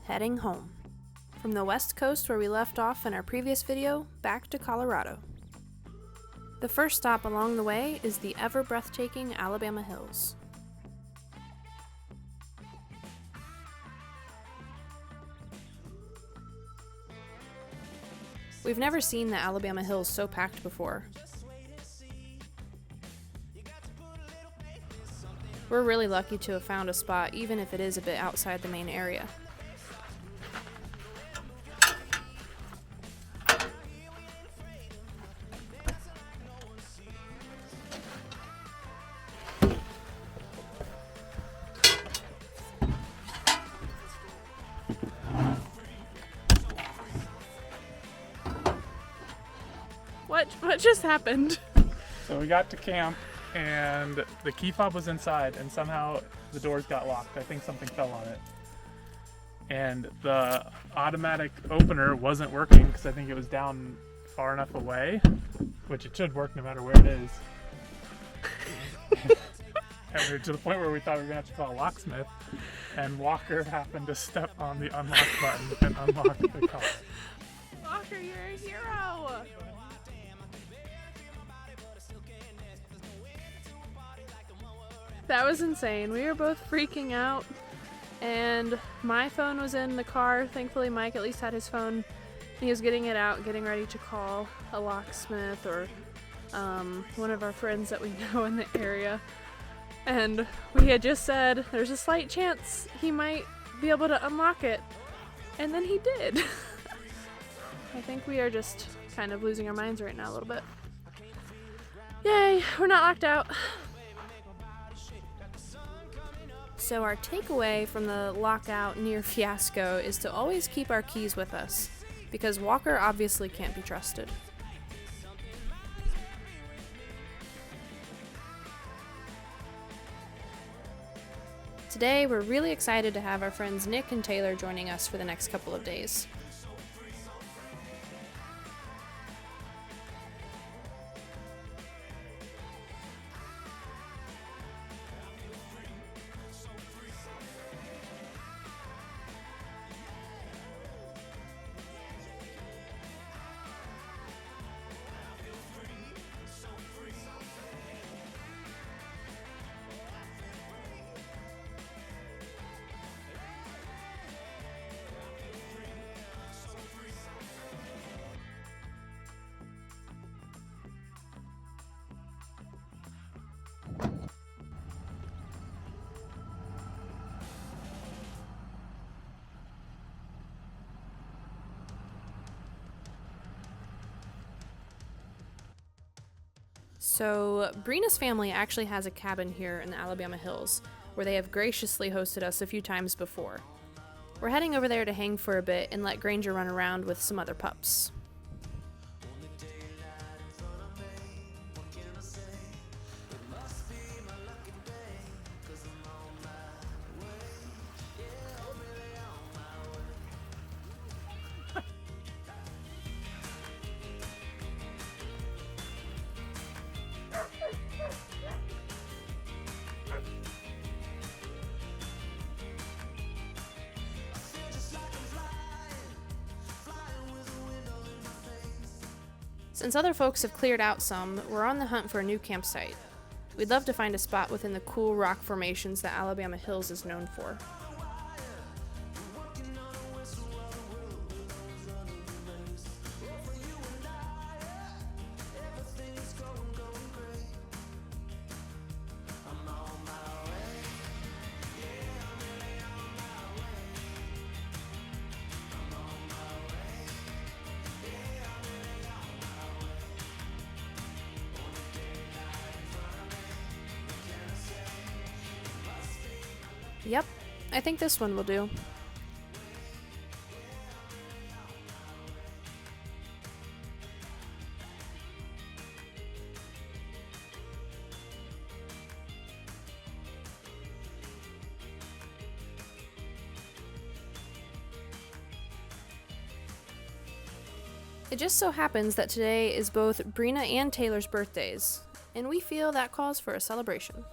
heading home. From the west coast where we left off in our previous video, back to Colorado. The first stop along the way is the ever breathtaking Alabama Hills. We've never seen the Alabama Hills so packed before. We're really lucky to have found a spot, even if it is a bit outside the main area. What just happened? So we got to camp and the key fob was inside and somehow the doors got locked. I think something fell on it. And the automatic opener wasn't working because I think it was down far enough away, which it should work no matter where it is. And we were to the point where we thought we were gonna have to call a locksmith, and Walker happened to step on the unlock button and unlock the car. Walker, you're a hero! That was insane. We were both freaking out, and my phone was in the car. Thankfully, Mike at least had his phone. He was getting it out, getting ready to call a locksmith or one of our friends that we know in the area. And we had just said there's a slight chance he might be able to unlock it, and then he did. I think we are just kind of losing our minds right now a little bit. Yay, we're not locked out. So our takeaway from the lockout near fiasco is to always keep our keys with us, because Walker obviously can't be trusted. Today, we're really excited to have our friends Nick and Taylor joining us for the next couple of days. So, Brina's family actually has a cabin here in the Alabama Hills, where they have graciously hosted us a few times before. We're heading over there to hang for a bit and let Granger run around with some other pups. Since other folks have cleared out some, we're on the hunt for a new campsite. We'd love to find a spot within the cool rock formations that Alabama Hills is known for. Yep, I think this one will do. It just so happens that today is both Brina and Taylor's birthdays, and we feel that calls for a celebration.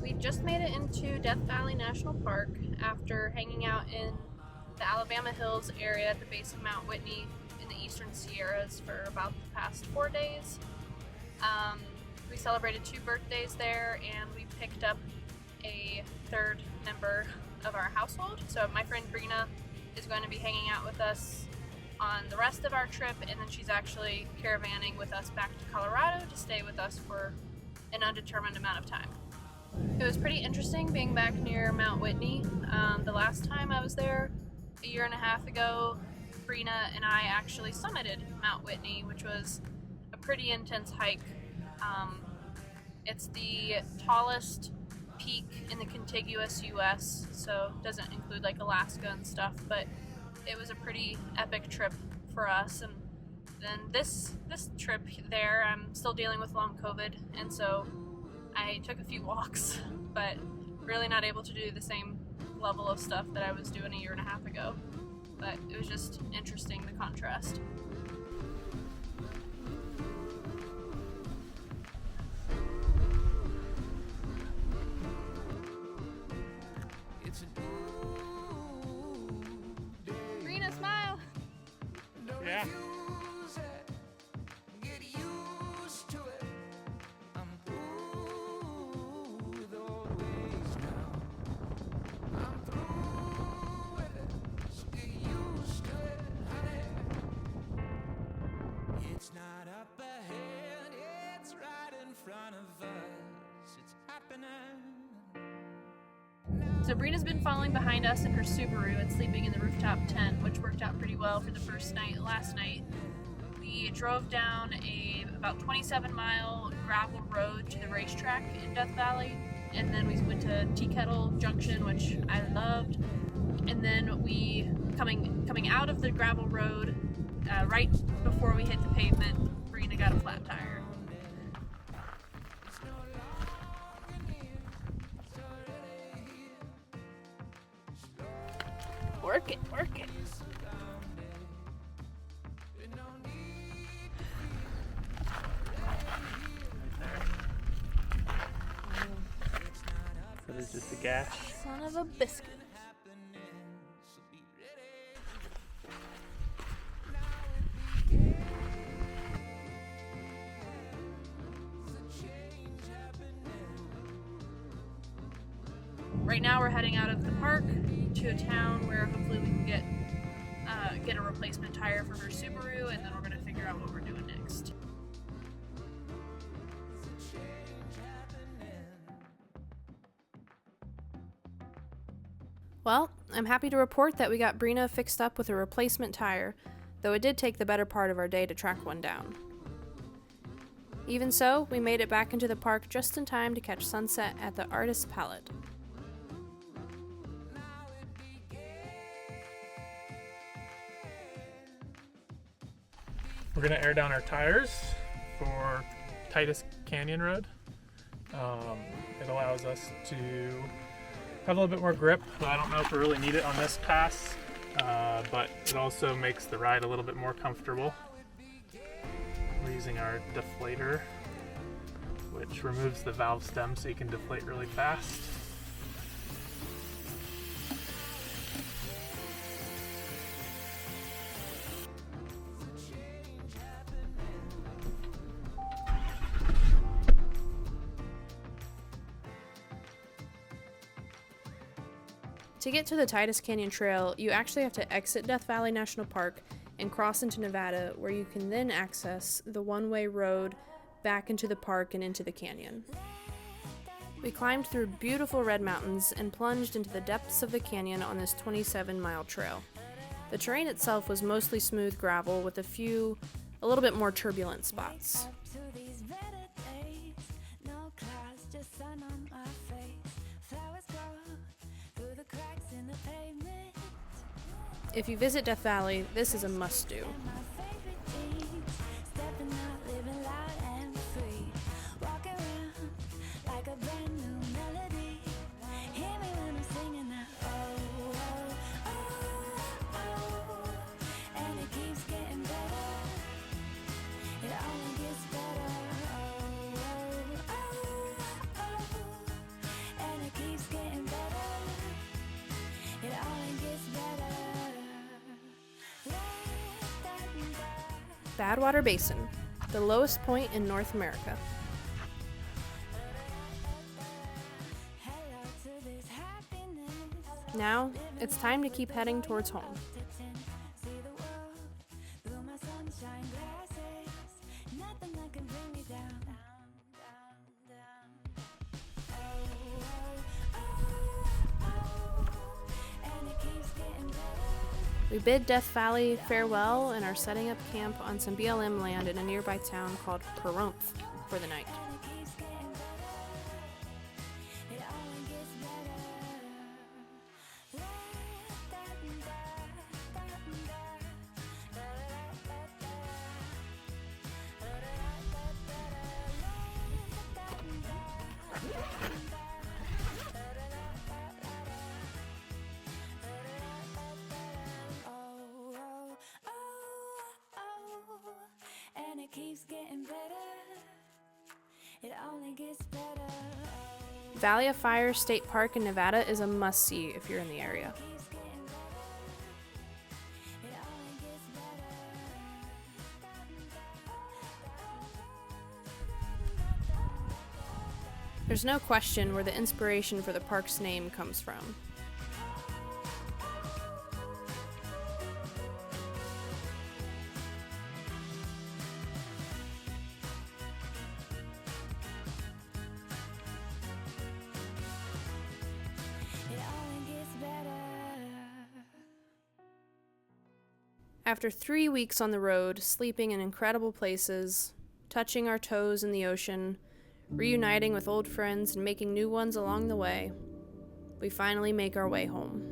We just made it into Death Valley National Park after hanging out in the Alabama Hills area at the base of Mount Whitney in the Eastern Sierras for about the past 4 days. We celebrated 2 birthdays there, and we picked up a third member of our household. So my friend Brina is going to be hanging out with us on the rest of our trip, and then she's actually caravanning with us back to Colorado to stay with us for an undetermined amount of time. It was pretty interesting being back near Mount Whitney. The last time I was there, a year and a half ago, Brina and I actually summited Mount Whitney, which was a pretty intense hike. It's the tallest peak in the contiguous US, so it doesn't include like Alaska and stuff, but it was a pretty epic trip for us. And then this trip there, I'm still dealing with long COVID, and so I took a few walks, but really not able to do the same level of stuff that I was doing a year and a half ago. But it was just interesting, the contrast. Brina, smile! Yeah. It's not up ahead, it's right in front of us. It's happening. So Brina's been following behind us in her Subaru and sleeping in the rooftop tent, which worked out pretty well for the first night. Last night, we drove down a about 27-mile gravel road to the racetrack in Death Valley, and then we went to Tea Kettle Junction, which I loved. And then we coming out of the gravel road, right before we hit the pavement, Brina got a flat tire. Work it, work it. So there's just a gash. Son of a biscuit. Right now we're heading out of the park to a town where hopefully we can get a replacement tire for her Subaru, and then we're going to figure out what we're doing next. Well, I'm happy to report that we got Brina fixed up with a replacement tire, though it did take the better part of our day to track one down. Even so, we made it back into the park just in time to catch sunset at the Artist's Palette. We're gonna air down our tires for Titus Canyon Road. It allows us to have a little bit more grip, but I don't know if we really need it on this pass, but it also makes the ride a little bit more comfortable. We're using our deflator, which removes the valve stem so you can deflate really fast. To get to the Titus Canyon Trail, you actually have to exit Death Valley National Park and cross into Nevada, where you can then access the one-way road back into the park and into the canyon. We climbed through beautiful red mountains and plunged into the depths of the canyon on this 27-mile trail. The terrain itself was mostly smooth gravel with a little bit more turbulent spots. If you visit Death Valley, this is a must-do. Badwater Basin, the lowest point in North America. Now, it's time to keep heading towards home. We bid Death Valley farewell and are setting up camp on some BLM land in a nearby town called Pahrump for the night. Keeps getting better. It only gets better. Valley of Fire State Park in Nevada is a must-see if you're in the area. There's no question where the inspiration for the park's name comes from. After 3 weeks on the road, sleeping in incredible places, touching our toes in the ocean, reuniting with old friends and making new ones along the way, we finally make our way home.